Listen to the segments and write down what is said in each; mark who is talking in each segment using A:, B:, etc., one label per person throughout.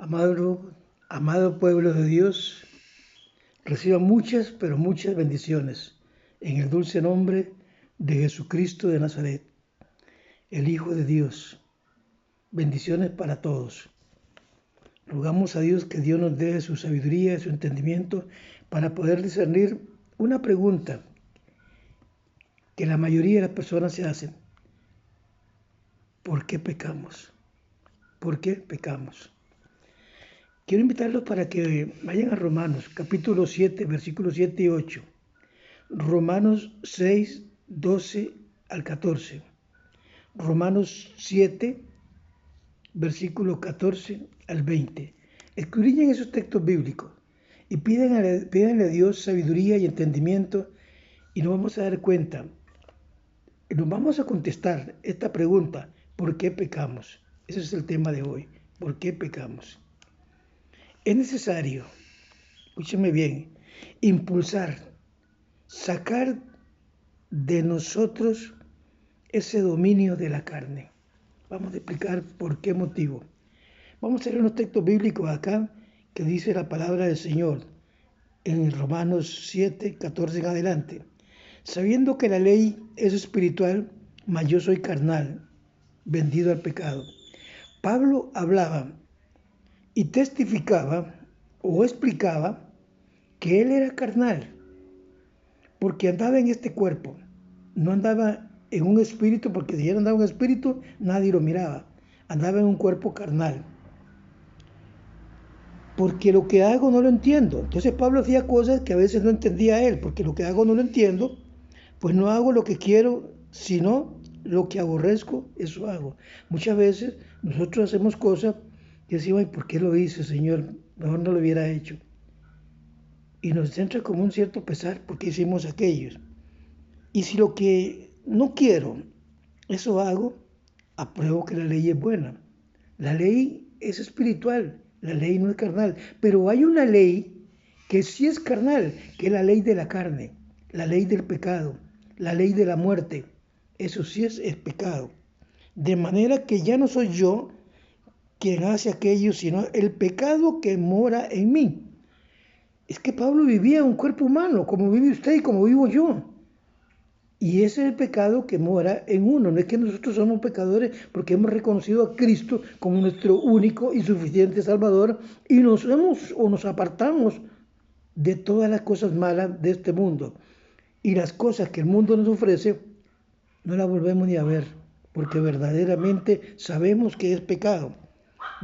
A: Amado, amado pueblo de Dios, reciba muchas, pero muchas bendiciones en el dulce nombre de Jesucristo de Nazaret, el Hijo de Dios. Bendiciones para todos. Rogamos a Dios que Dios nos dé su sabiduría y su entendimiento para poder discernir una pregunta que la mayoría de las personas se hacen. ¿Por qué pecamos? ¿Por qué pecamos? Quiero invitarlos para que vayan a Romanos, capítulo 7, versículos 7 y 8. Romanos 6, 12 al 14. Romanos 7, versículo 14 al 20. Escudriñen esos textos bíblicos y pídanle a Dios sabiduría y entendimiento, y nos vamos a dar cuenta, nos vamos a contestar esta pregunta: ¿por qué pecamos? Ese es el tema de hoy. ¿Por qué pecamos? Es necesario, escúcheme bien, sacar de nosotros ese dominio de la carne. Vamos a explicar por qué motivo. Vamos a leer unos textos bíblicos acá que dice la palabra del Señor en Romanos 7, 14 en adelante. Sabiendo que la ley es espiritual, mas yo soy carnal, vendido al pecado. Pablo hablaba y testificaba o explicaba que él era carnal, porque andaba en este cuerpo, no andaba en un espíritu, porque si él andaba en un espíritu, nadie lo miraba. Andaba en un cuerpo carnal. Porque lo que hago no lo entiendo. Entonces Pablo hacía cosas que a veces no entendía él, porque lo que hago no lo entiendo, pues no hago lo que quiero, sino lo que aborrezco, eso hago. Muchas veces nosotros hacemos cosas y decimos: ¿por qué lo hice, Señor? Mejor no lo hubiera hecho. Y nos entra como un cierto pesar porque hicimos aquello. Y si lo que no quiero, eso hago, apruebo que la ley es buena. La ley es espiritual, la ley no es carnal. Pero hay una ley que sí es carnal, que es la ley de la carne, la ley del pecado, la ley de la muerte. Eso sí es el pecado. De manera que ya no soy yo quien hace aquello, sino el pecado que mora en mí. Es que Pablo vivía un cuerpo humano, como vive usted y como vivo yo. Y ese es el pecado que mora en uno. No es que nosotros somos pecadores porque hemos reconocido a Cristo como nuestro único y suficiente Salvador y nos apartamos de todas las cosas malas de este mundo. Y las cosas que el mundo nos ofrece no las volvemos ni a ver, porque verdaderamente sabemos que es pecado.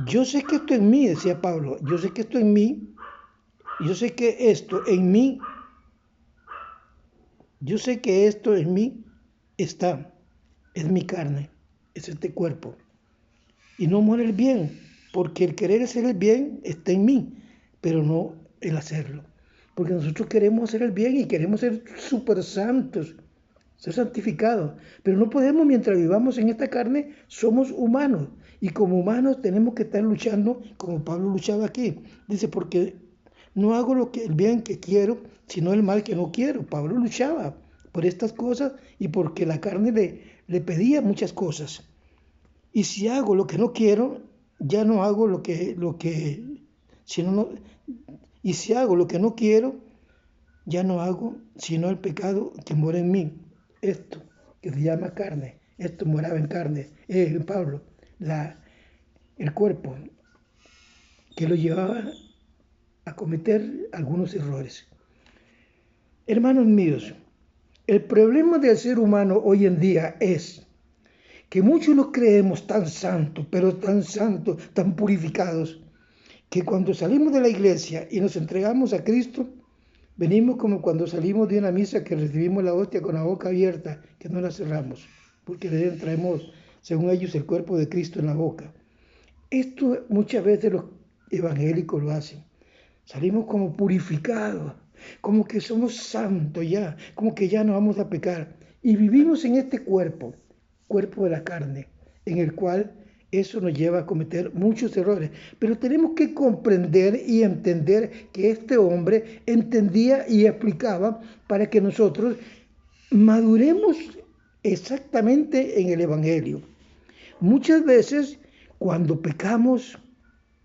A: Yo sé que esto en mí, decía Pablo, yo sé que esto en mí, yo sé que esto en mí Yo sé que esto en mí está, es mi carne, es este cuerpo. Y no muere el bien, porque el querer hacer el bien está en mí, pero no el hacerlo. Porque nosotros queremos hacer el bien y queremos ser súper santos, ser santificados. Pero no podemos mientras vivamos en esta carne, somos humanos. Y como humanos tenemos que estar luchando, como Pablo luchaba aquí. Dice: porque no hago el bien que quiero, sino el mal que no quiero. Pablo luchaba por estas cosas y porque la carne le pedía muchas cosas. Y si hago lo que no quiero, ya no hago y si hago lo que no quiero, ya no hago sino el pecado que mora en mí. Esto que se llama carne, esto moraba en carne, en Pablo, el cuerpo que lo llevaba a cometer algunos errores. Hermanos míos, el problema del ser humano hoy en día es que muchos nos creemos tan santos, pero tan santos, tan purificados, que cuando salimos de la iglesia y nos entregamos a Cristo, venimos como cuando salimos de una misa que recibimos la hostia con la boca abierta, que no la cerramos, porque traemos, según ellos, el cuerpo de Cristo en la boca. Esto muchas veces los evangélicos lo hacen. Salimos como purificados, como que somos santos ya, como que ya no vamos a pecar. Y vivimos en este cuerpo de la carne, en el cual eso nos lleva a cometer muchos errores. Pero tenemos que comprender y entender que este hombre entendía y explicaba para que nosotros maduremos exactamente en el Evangelio. Muchas veces cuando pecamos,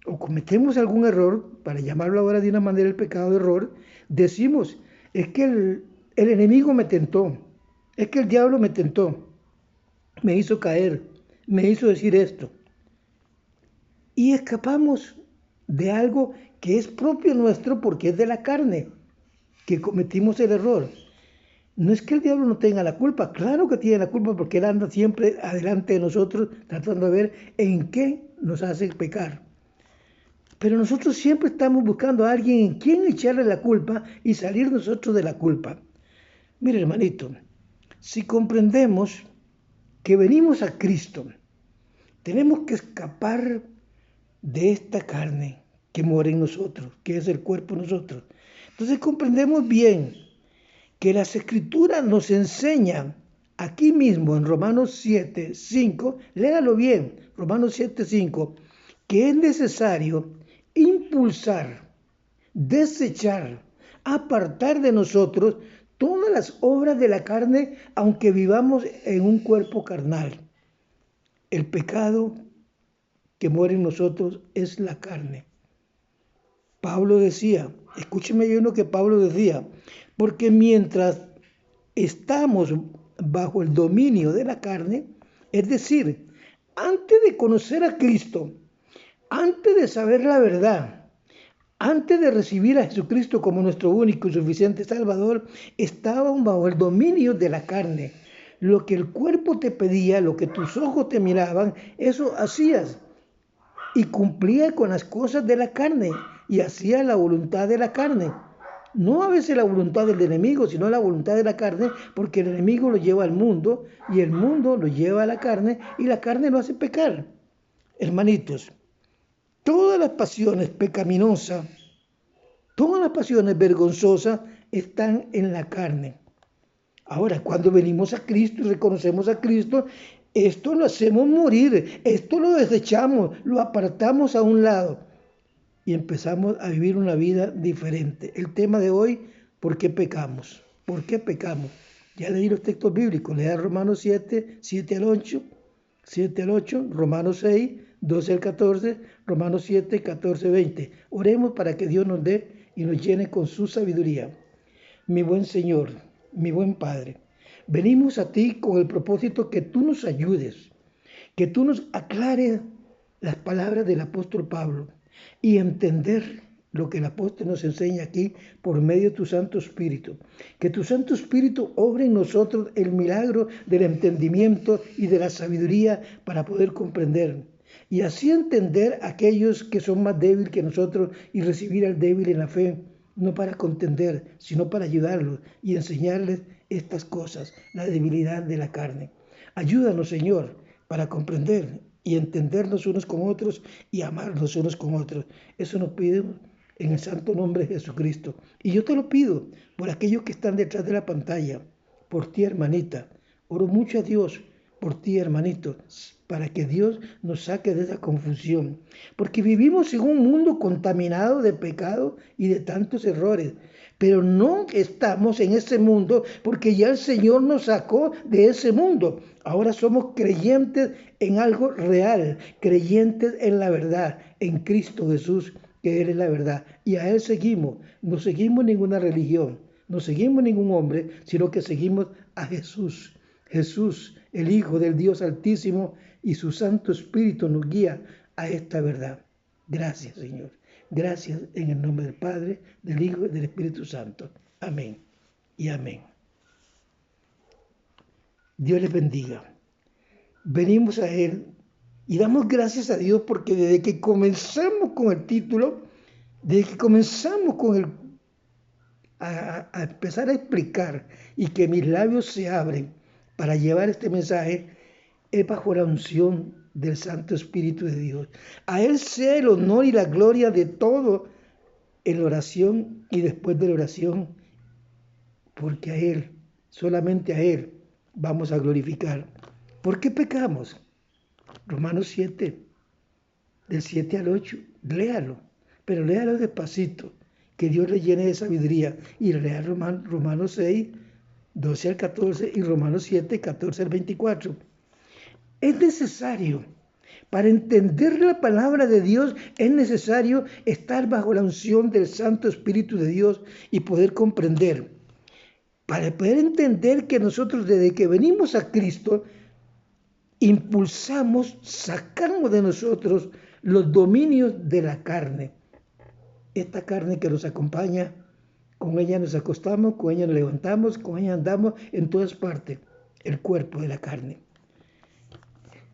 A: o cometemos algún error, para llamarlo ahora de una manera el pecado de error, decimos, es que el enemigo me tentó, es que el diablo me tentó, me hizo caer, me hizo decir esto. Y escapamos de algo que es propio nuestro porque es de la carne, que cometimos el error. No es que el diablo no tenga la culpa, claro que tiene la culpa porque él anda siempre adelante de nosotros tratando de ver en qué nos hace pecar. Pero nosotros siempre estamos buscando a alguien en quien echarle la culpa y salir nosotros de la culpa. Mire, hermanito, si comprendemos que venimos a Cristo, tenemos que escapar de esta carne que mora en nosotros, que es el cuerpo de nosotros. Entonces comprendemos bien que las Escrituras nos enseñan aquí mismo en Romanos 7:5, léalo bien, Romanos 7:5, que es necesario impulsar, desechar, apartar de nosotros todas las obras de la carne, aunque vivamos en un cuerpo carnal. El pecado que muere en nosotros es la carne. Pablo decía, escúcheme bien lo que Pablo decía, porque mientras estamos bajo el dominio de la carne, es decir, antes de conocer a Cristo, antes de saber la verdad, antes de recibir a Jesucristo como nuestro único y suficiente Salvador, estábamos bajo el dominio de la carne. Lo que el cuerpo te pedía, lo que tus ojos te miraban, eso hacías. Y cumplía con las cosas de la carne y hacía la voluntad de la carne. No a veces la voluntad del enemigo, sino la voluntad de la carne, porque el enemigo lo lleva al mundo y el mundo lo lleva a la carne y la carne lo hace pecar. Hermanitos, todas las pasiones pecaminosas, todas las pasiones vergonzosas están en la carne. Ahora, cuando venimos a Cristo y reconocemos a Cristo, esto lo hacemos morir, esto lo desechamos, lo apartamos a un lado y empezamos a vivir una vida diferente. El tema de hoy, ¿por qué pecamos? ¿Por qué pecamos? Ya leí los textos bíblicos, lea Romanos 7, 7 al 8, 7 al 8, Romanos 6, 12 al 14, Romanos 7, 14, 20. Oremos para que Dios nos dé y nos llene con su sabiduría. Mi buen Señor, mi buen Padre, venimos a ti con el propósito que tú nos ayudes, que tú nos aclares las palabras del apóstol Pablo y entender lo que el apóstol nos enseña aquí por medio de tu Santo Espíritu. Que tu Santo Espíritu obre en nosotros el milagro del entendimiento y de la sabiduría para poder comprender. Y así entender a aquellos que son más débiles que nosotros y recibir al débil en la fe, no para contender, sino para ayudarlos y enseñarles estas cosas, la debilidad de la carne. Ayúdanos, Señor, para comprender y entendernos unos con otros y amarnos unos con otros. Eso nos pedimos en el santo nombre de Jesucristo. Y yo te lo pido por aquellos que están detrás de la pantalla, por ti, hermanita. Oro mucho a Dios por ti, hermanito, para que Dios nos saque de esa confusión. Porque vivimos en un mundo contaminado de pecado y de tantos errores. Pero no estamos en ese mundo porque ya el Señor nos sacó de ese mundo. Ahora somos creyentes en algo real, creyentes en la verdad, en Cristo Jesús, que Él es la verdad. Y a Él seguimos. No seguimos ninguna religión, no seguimos ningún hombre, sino que seguimos a Jesús. Jesús, el Hijo del Dios Altísimo, y su Santo Espíritu nos guía a esta verdad. Gracias, Señor. Gracias en el nombre del Padre, del Hijo y del Espíritu Santo. Amén y amén. Dios les bendiga. Venimos a Él y damos gracias a Dios porque desde que comenzamos con el título, desde que comenzamos con a empezar a explicar y que mis labios se abren para llevar este mensaje, es bajo la unción del Santo Espíritu de Dios. A Él sea el honor y la gloria de todo en la oración y después de la oración, porque a Él, solamente a Él, vamos a glorificar. ¿Por qué pecamos? Romanos 7, del 7 al 8, léalo, pero léalo despacito, que Dios le llene de sabiduría, y lea Romanos 6, 12 al 14 y Romanos 7, 14 al 24. Es necesario Para entender la palabra de Dios es necesario estar bajo la unción del Santo Espíritu de Dios y poder comprender. Para poder entender que nosotros desde que venimos a Cristo, impulsamos, sacamos de nosotros los dominios de la carne. Esta carne que nos acompaña, con ella nos acostamos, con ella nos levantamos, con ella andamos en todas partes, el cuerpo de la carne.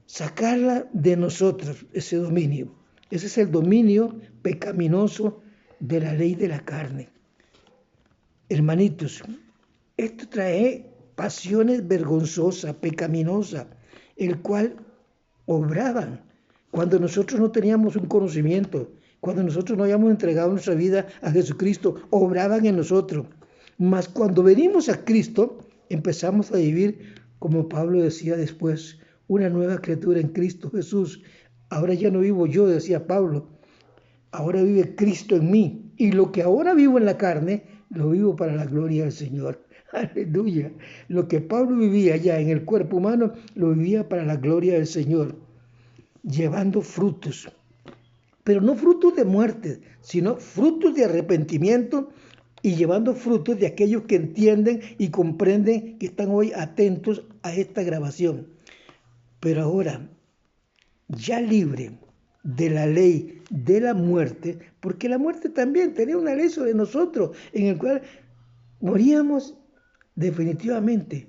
A: Sacarla de nosotros, ese dominio. Ese es el dominio pecaminoso de la ley de la carne. Hermanitos, esto trae pasiones vergonzosas, pecaminosas, el cual obraban cuando nosotros no teníamos un conocimiento, cuando nosotros no habíamos entregado nuestra vida a Jesucristo, obraban en nosotros. Mas cuando venimos a Cristo, empezamos a vivir, como Pablo decía después, una nueva criatura en Cristo Jesús. Ahora ya no vivo yo, decía Pablo, ahora vive Cristo en mí. Y lo que ahora vivo en la carne, lo vivo para la gloria del Señor. Aleluya. Lo que Pablo vivía ya en el cuerpo humano, lo vivía para la gloria del Señor, llevando frutos. Pero no frutos de muerte, sino frutos de arrepentimiento y llevando frutos de aquellos que entienden y comprenden, que están hoy atentos a esta grabación. Pero ahora, ya libre de la ley de la muerte, porque la muerte también tenía una ley sobre nosotros, en el cual moríamos definitivamente.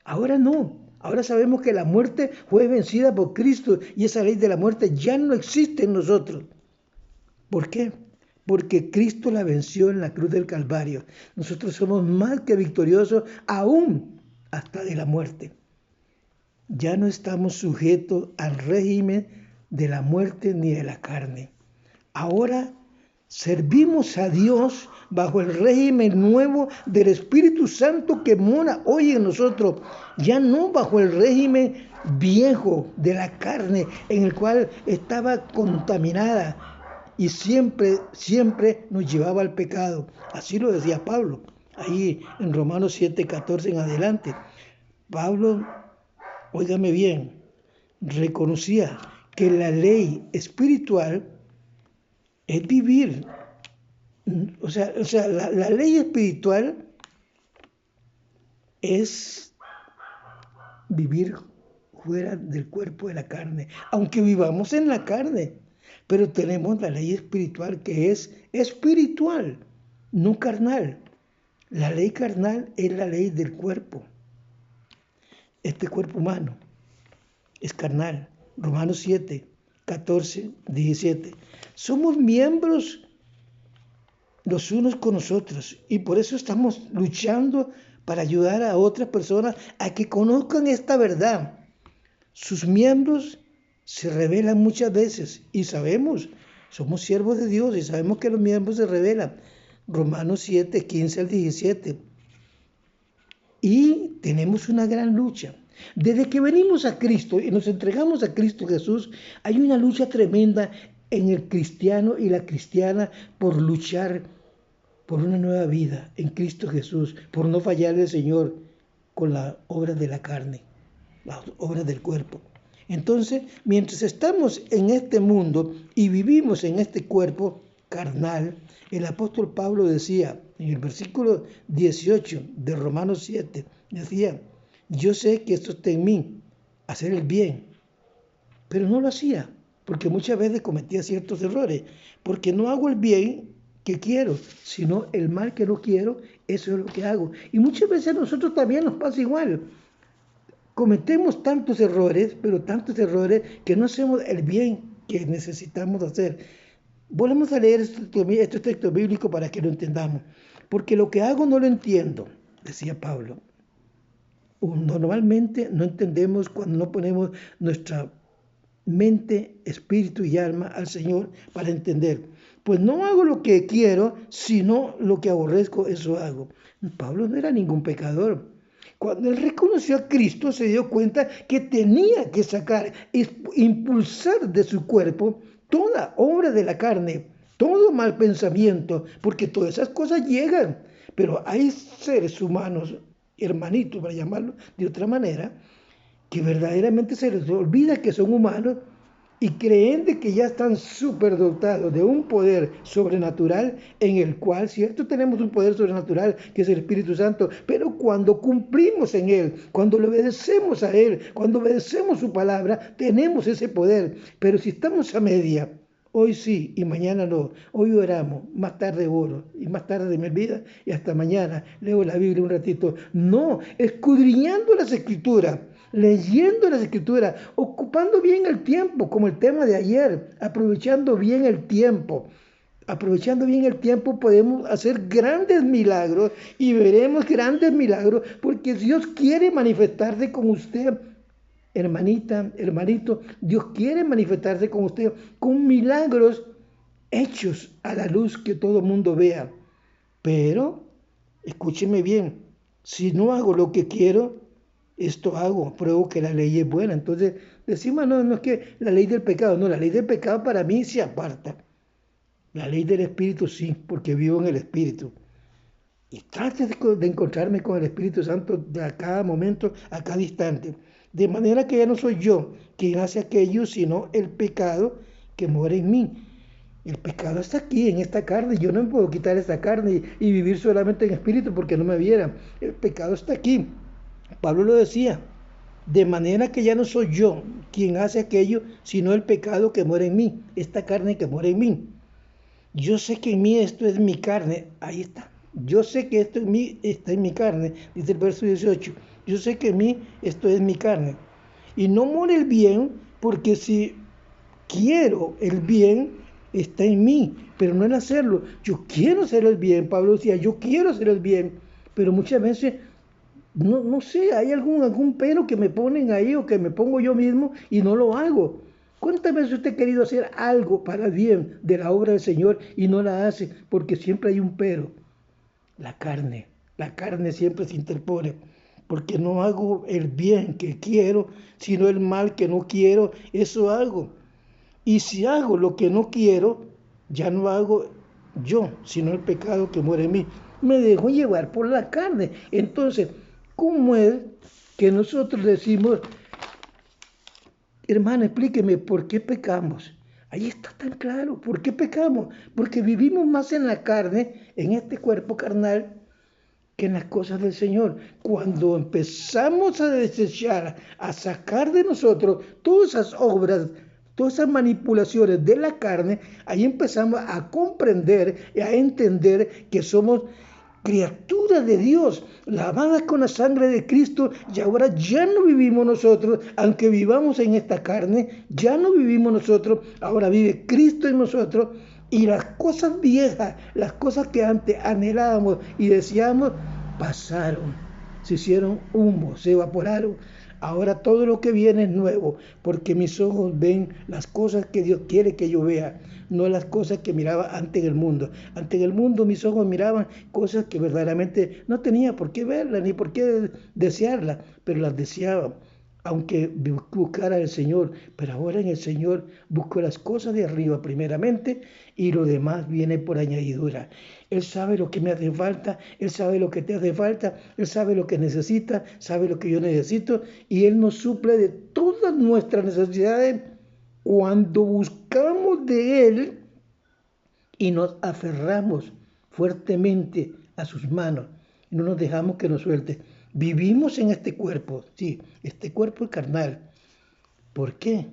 A: Ahora no. Ahora sabemos que la muerte fue vencida por Cristo y esa ley de la muerte ya no existe en nosotros. ¿Por qué? Porque Cristo la venció en la cruz del Calvario. Nosotros somos más que victoriosos aún hasta de la muerte. Ya no estamos sujetos al régimen de la muerte ni de la carne. Ahora servimos a Dios bajo el régimen nuevo del Espíritu Santo que mora hoy en nosotros, ya no bajo el régimen viejo de la carne en el cual estaba contaminada y siempre nos llevaba al pecado. Así lo decía Pablo, ahí en Romanos 7:14 en adelante. Pablo, óigame bien, reconocía que la ley espiritual es vivir. O sea, la ley espiritual es vivir fuera del cuerpo de la carne, aunque vivamos en la carne, pero tenemos la ley espiritual que es espiritual, no carnal. La ley carnal es la ley del cuerpo. Este cuerpo humano es carnal. Romanos 7:14-17. Somos miembros los unos con los otros y por eso estamos luchando para ayudar a otras personas a que conozcan esta verdad. Sus miembros se rebelan muchas veces y sabemos, somos siervos de Dios y sabemos que los miembros se rebelan. Romanos 7:15-17. Y tenemos una gran lucha. Desde que venimos a Cristo y nos entregamos a Cristo Jesús, hay una lucha tremenda en el cristiano y la cristiana por luchar por una nueva vida en Cristo Jesús, por no fallarle al Señor con las obras de la carne, las obras del cuerpo. Entonces, mientras estamos en este mundo y vivimos en este cuerpo carnal, el apóstol Pablo decía en el versículo 18 de Romanos 7, decía, yo sé que esto está en mí, hacer el bien, pero no lo hacía, porque muchas veces cometía ciertos errores, porque no hago el bien que quiero, sino el mal que no quiero, eso es lo que hago. Y muchas veces a nosotros también nos pasa igual. Cometemos tantos errores, pero tantos errores, que no hacemos el bien que necesitamos hacer. Volvemos a leer este texto bíblico para que lo entendamos. Porque lo que hago no lo entiendo, decía Pablo. Normalmente no entendemos cuando no ponemos nuestra mente, espíritu y alma al Señor para entender. Pues no hago lo que quiero, sino lo que aborrezco, eso hago. Pablo no era ningún pecador. Cuando él reconoció a Cristo, se dio cuenta que tenía que sacar, impulsar de su cuerpo toda obra de la carne, todo mal pensamiento, porque todas esas cosas llegan. Pero hay seres humanos, hermanitos, para llamarlo de otra manera, que verdaderamente se les olvida que son humanos y creen de que ya están superdotados de un poder sobrenatural en el cual, cierto, tenemos un poder sobrenatural que es el Espíritu Santo, pero cuando cumplimos en Él, cuando le obedecemos a Él, cuando obedecemos su palabra, tenemos ese poder. Pero si estamos a media, hoy sí y mañana no, hoy oramos, más tarde oro y más tarde me olvida y hasta mañana leo la Biblia un ratito. No, escudriñando las Escrituras, leyendo las Escrituras, ocupando bien el tiempo, como el tema de ayer, aprovechando bien el tiempo. Aprovechando bien el tiempo podemos hacer grandes milagros y veremos grandes milagros porque Dios quiere manifestarse con usted, hermanita, hermanito. Dios quiere manifestarse con usted con milagros hechos a la luz que todo el mundo vea. Pero, escúcheme bien, si no hago lo que quiero, esto hago, pruebo que la ley es buena. Entonces, decimos, no, no es que la ley del pecado, no, la ley del pecado para mí se aparta. La ley del Espíritu sí, porque vivo en el Espíritu. Y trate de encontrarme con el Espíritu Santo a cada momento, a cada instante. De manera que ya no soy yo quien hace aquello, sino el pecado que mora en mí. El pecado está aquí, en esta carne. Yo no me puedo quitar esta carne y vivir solamente en espíritu porque no me viera. El pecado está aquí. Pablo lo decía. De manera que ya no soy yo quien hace aquello, sino el pecado que mora en mí. Esta carne que mora en mí. Yo sé que en mí esto es mi carne. Ahí está. Yo sé que esto en mí está en mi carne. Dice el verso 18. Yo sé que en mí esto es mi carne. Y no mora el bien, porque si quiero el bien, está en mí, pero no en hacerlo. Yo quiero hacer el bien, Pablo decía, yo quiero hacer el bien, pero muchas veces, no sé, hay algún pero que me ponen ahí o que me pongo yo mismo y no lo hago. ¿Cuántas veces usted ha querido hacer algo para el bien de la obra del Señor y no la hace? Porque siempre hay un pero. La carne siempre se interpone, porque no hago el bien que quiero, sino el mal que no quiero, eso hago. Y si hago lo que no quiero, ya no hago yo, sino el pecado que muere en mí. Me dejo llevar por la carne. Entonces, ¿cómo es que nosotros decimos, hermano, explíqueme por qué pecamos? Ahí está tan claro, ¿por qué pecamos? Porque vivimos más en la carne, en este cuerpo carnal, que en las cosas del Señor. Cuando empezamos a desechar, a sacar de nosotros todas esas obras, todas esas manipulaciones de la carne, ahí empezamos a comprender y a entender que somos criaturas de Dios, lavadas con la sangre de Cristo, y ahora ya no vivimos nosotros, aunque vivamos en esta carne, ya no vivimos nosotros, ahora vive Cristo en nosotros, y las cosas viejas, las cosas que antes anhelábamos y deseábamos, pasaron, se hicieron humo, se evaporaron. Ahora todo lo que viene es nuevo, porque mis ojos ven las cosas que Dios quiere que yo vea, no las cosas que miraba antes en el mundo. Antes en el mundo mis ojos miraban cosas que verdaderamente no tenía por qué verlas ni por qué desearlas, pero las deseaba, aunque buscara al Señor. Pero ahora en el Señor busco las cosas de arriba primeramente y lo demás viene por añadidura. Él sabe lo que me hace falta, Él sabe lo que te hace falta, Él sabe lo que necesita, sabe lo que yo necesito y Él nos suple de todas nuestras necesidades cuando buscamos de Él y nos aferramos fuertemente a sus manos y no nos dejamos que nos suelte. Vivimos en este cuerpo, sí, este cuerpo es carnal. ¿Por qué?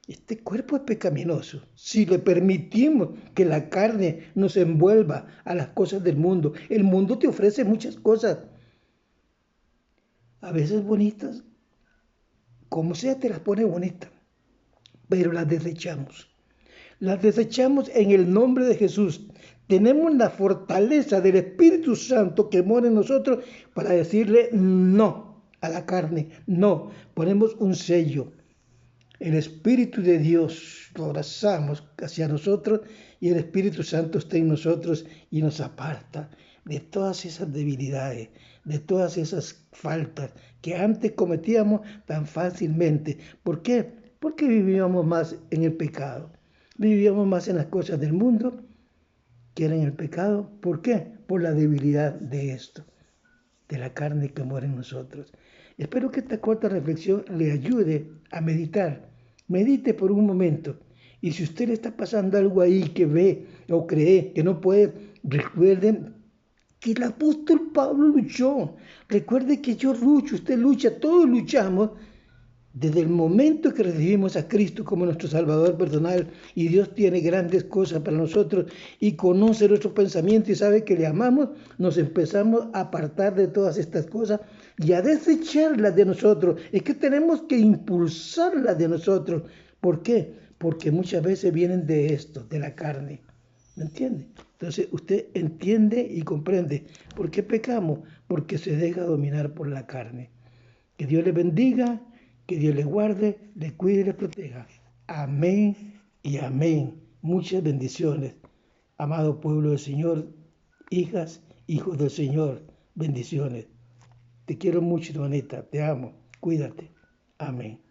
A: Este cuerpo es pecaminoso. Si le permitimos que la carne nos envuelva a las cosas del mundo, el mundo te ofrece muchas cosas, a veces bonitas, como sea te las pone bonitas, pero las desechamos. Las desechamos en el nombre de Jesús. Tenemos la fortaleza del Espíritu Santo que mora en nosotros para decirle no a la carne, no. Ponemos un sello. El Espíritu de Dios lo abrazamos hacia nosotros y el Espíritu Santo está en nosotros y nos aparta de todas esas debilidades, de todas esas faltas que antes cometíamos tan fácilmente. ¿Por qué? Porque vivíamos más en el pecado, vivíamos más en las cosas del mundo que en el pecado. ¿Por qué? Por la debilidad de esto, de la carne que muere en nosotros. Espero que esta corta reflexión le ayude a meditar. Medite por un momento. Y si usted le está pasando algo ahí que ve o cree que no puede, recuerde que el apóstol Pablo luchó. Recuerde que yo lucho, usted lucha, todos luchamos desde el momento que recibimos a Cristo como nuestro Salvador personal, y Dios tiene grandes cosas para nosotros y conoce nuestros pensamientos y sabe que le amamos, nos empezamos a apartar de todas estas cosas y a desecharlas de nosotros. Es que tenemos que impulsarlas de nosotros. ¿Por qué? Porque muchas veces vienen de esto, de la carne. ¿Me entiende? Entonces usted entiende y comprende por qué pecamos, porque se deja dominar por la carne. Que Dios les bendiga, que Dios les guarde, les cuide y les proteja. Amén y amén. Muchas bendiciones. Amado pueblo del Señor, hijas, hijos del Señor, bendiciones. Te quiero mucho, hermanita, te amo. Cuídate. Amén.